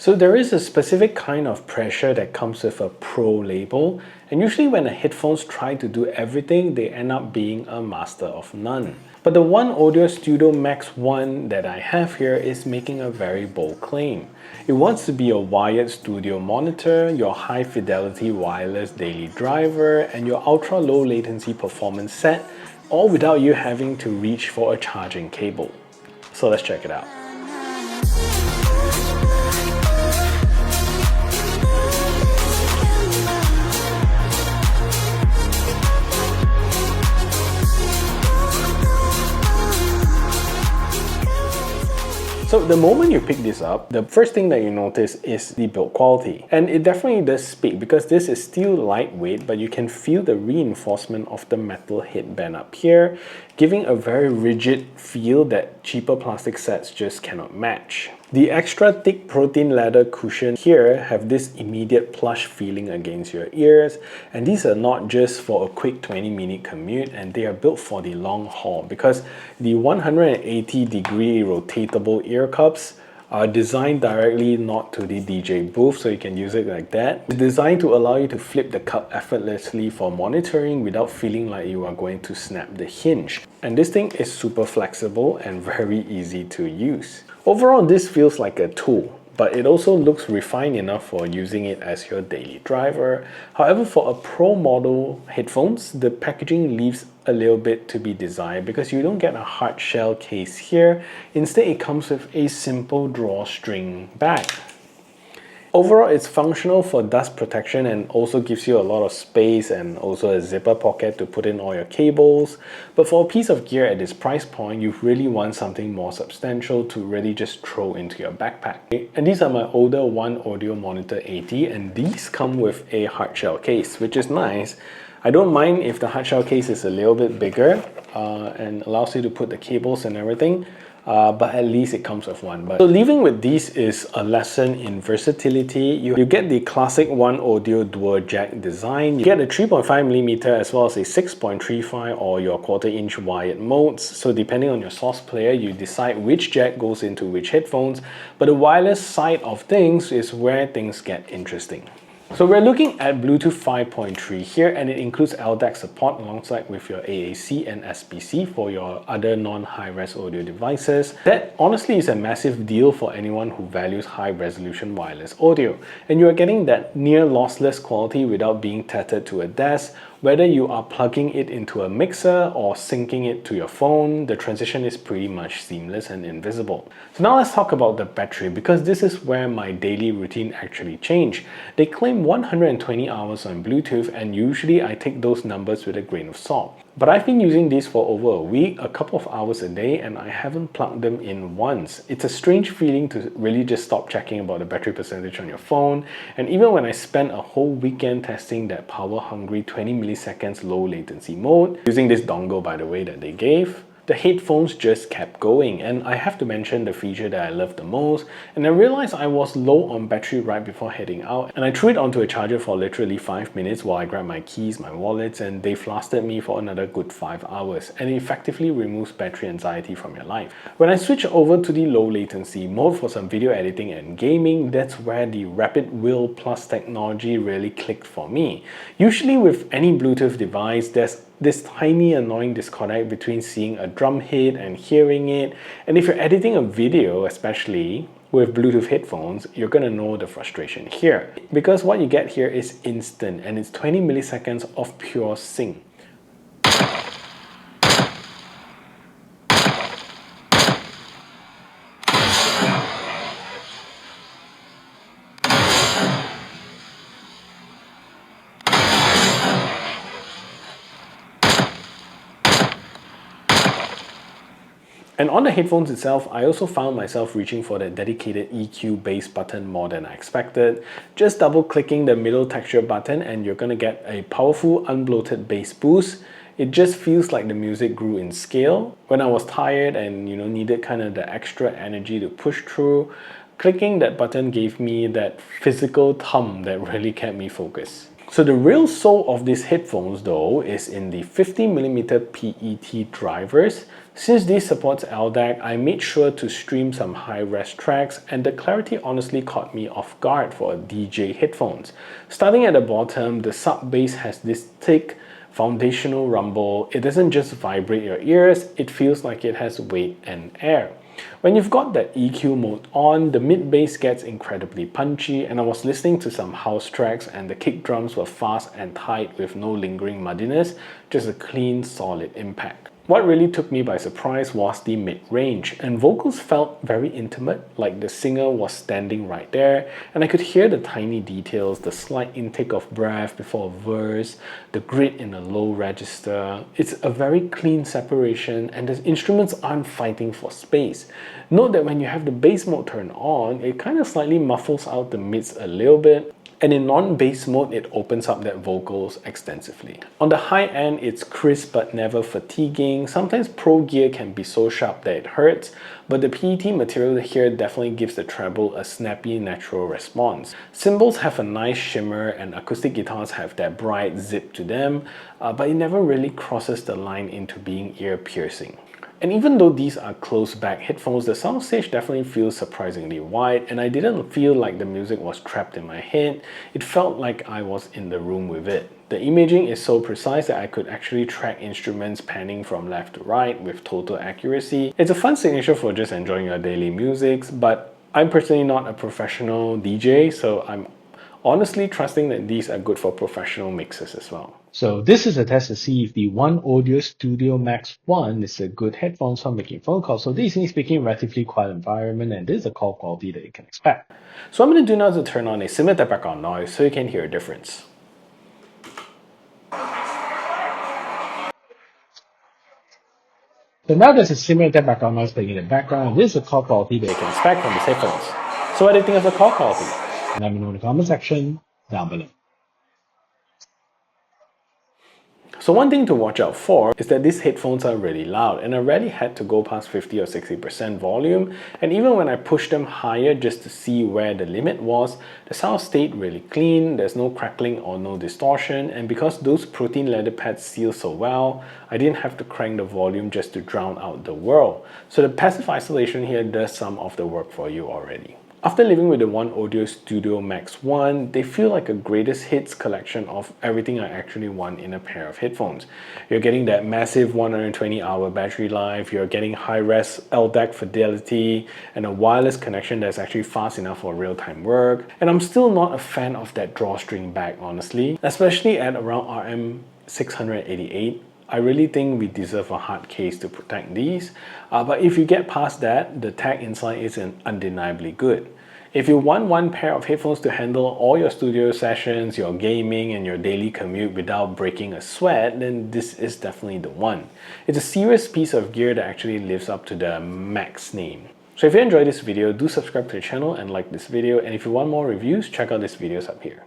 So there is a specific kind of pressure that comes with a pro label, and usually when the headphones try to do everything, they end up being a master of none. But the OneOdio Studio Max 1 that I have here is making a very bold claim. It wants to be a wired studio monitor, your high-fidelity wireless daily driver, and your ultra-low latency performance set, all without you having to reach for a charging cable. So let's check it out. So the moment you pick this up, the first thing that you notice is the build quality. And it definitely does speak because this is still lightweight, but you can feel the reinforcement of the metal headband up here, giving a very rigid feel that cheaper plastic sets just cannot match. The extra thick protein leather cushion here have this immediate plush feeling against your ears, and these are not just for a quick 20-minute commute, and they are built for the long haul because the 180-degree rotatable ear cups are designed directly not to the DJ booth, so you can use it like that. It's designed to allow you to flip the cup effortlessly for monitoring without feeling like you are going to snap the hinge. And this thing is super flexible and very easy to use. Overall, this feels like a tool, but it also looks refined enough for using it as your daily driver. However, for a pro model headphones, the packaging leaves a little bit to be desired because you don't get a hard shell case here. Instead, it comes with a simple drawstring bag. Overall, it's functional for dust protection and also gives you a lot of space and also a zipper pocket to put in all your cables. But for a piece of gear at this price point, you really want something more substantial to really just throw into your backpack. And these are my older OneOdio Monitor 80, and these come with a hard shell case, which is nice. I don't mind if the hard shell case is a little bit bigger and allows you to put the cables and everything. But at least it comes with one. So leaving with these is a lesson in versatility. You get the classic OneOdio dual jack design. You get a 3.5mm as well as a 6.35 or your 1/4-inch wired modes. So depending on your source player, you decide which jack goes into which headphones. But the wireless side of things is where things get interesting. So we're looking at Bluetooth 5.3 here, and it includes LDAC support alongside with your AAC and SBC for your other non-high-res audio devices. That honestly is a massive deal for anyone who values high-resolution wireless audio. And you are getting that near lossless quality without being tethered to a desk. Whether you are plugging it into a mixer or syncing it to your phone, the transition is pretty much seamless and invisible. So now let's talk about the battery, because this is where my daily routine actually changed. They claim 120 hours on Bluetooth, and usually I take those numbers with a grain of salt. But I've been using these for over a week, a couple of hours a day, and I haven't plugged them in once. It's a strange feeling to really just stop checking about the battery percentage on your phone. And even when I spent a whole weekend testing that power-hungry 20 milliseconds low latency mode, using this dongle by the way that they gave, the headphones just kept going. And I have to mention the feature that I love the most, and I realized I was low on battery right before heading out, and I threw it onto a charger for literally 5 minutes while I grabbed my keys, my wallets, and they've lasted me for another good 5 hours, and it effectively removes battery anxiety from your life. When I switch over to the low latency mode for some video editing and gaming, that's where the Rapid Wheel Plus technology really clicked for me. Usually with any Bluetooth device, there's this tiny annoying disconnect between seeing a drum hit and hearing it. And if you're editing a video, especially with Bluetooth headphones, you're gonna know the frustration here. Because what you get here is instant, and it's 20 milliseconds of pure sync. And on the headphones itself, I also found myself reaching for the dedicated EQ bass button more than I expected. Just double clicking the middle texture button and you're gonna get a powerful unbloated bass boost. It just feels like the music grew in scale. When I was tired and needed kind of the extra energy to push through, clicking that button gave me that physical thumb that really kept me focused. So the real soul of these headphones though is in the 50mm PET drivers. Since this supports LDAC, I made sure to stream some high-res tracks, and the clarity honestly caught me off guard for a DJ headphones. Starting at the bottom, the sub-bass has this thick foundational rumble. It doesn't just vibrate your ears, it feels like it has weight and air. When you've got that EQ mode on, the mid-bass gets incredibly punchy, and I was listening to some house tracks and the kick drums were fast and tight with no lingering muddiness, just a clean, solid impact. What really took me by surprise was the mid-range, and vocals felt very intimate, like the singer was standing right there, and I could hear the tiny details, the slight intake of breath before a verse, the grit in a low register. It's a very clean separation, and the instruments aren't fighting for space. Note that when you have the bass mode turned on, it kind of slightly muffles out the mids a little bit, and in non-bass mode, it opens up that vocals extensively. On the high end, it's crisp but never fatiguing. Sometimes pro gear can be so sharp that it hurts, but the PET material here definitely gives the treble a snappy, natural response. Cymbals have a nice shimmer and acoustic guitars have that bright zip to them, but it never really crosses the line into being ear-piercing. And even though these are closed-back headphones, the soundstage definitely feels surprisingly wide, and I didn't feel like the music was trapped in my head. It felt like I was in the room with it. The imaging is so precise that I could actually track instruments panning from left to right with total accuracy. It's a fun signature for just enjoying your daily music, but I'm personally not a professional DJ, so I'm honestly trusting that these are good for professional mixes as well. So this is a test to see if the OneOdio Studio Max 1 is a good headphones for making phone calls. So this is speaking in relatively quiet environment, and this is the call quality that you can expect. So what I'm going to do now is to turn on a simulated background noise so you can hear a difference. So now there's a simulated background noise playing in the background. This is the call quality that you can expect from these headphones. So what do you think of the call quality? Let me know in the comment section down below. So one thing to watch out for is that these headphones are really loud, and I rarely had to go past 50 or 60% volume, and even when I pushed them higher just to see where the limit was, the sound stayed really clean, there's no crackling or no distortion, and because those protein leather pads seal so well, I didn't have to crank the volume just to drown out the whirl. So the passive isolation here does some of the work for you already. After living with the OneOdio Studio Max 1, they feel like a greatest hits collection of everything I actually want in a pair of headphones. You're getting that massive 120-hour battery life, you're getting high-res LDAC fidelity, and a wireless connection that's actually fast enough for real-time work. And I'm still not a fan of that drawstring back, honestly, especially at around RM 688. I really think we deserve a hard case to protect these, but if you get past that, the tech inside is undeniably good. If you want one pair of headphones to handle all your studio sessions, your gaming, and your daily commute without breaking a sweat, then this is definitely the one. It's a serious piece of gear that actually lives up to the Max name. So if you enjoyed this video, do subscribe to the channel and like this video, and if you want more reviews, check out these videos up here.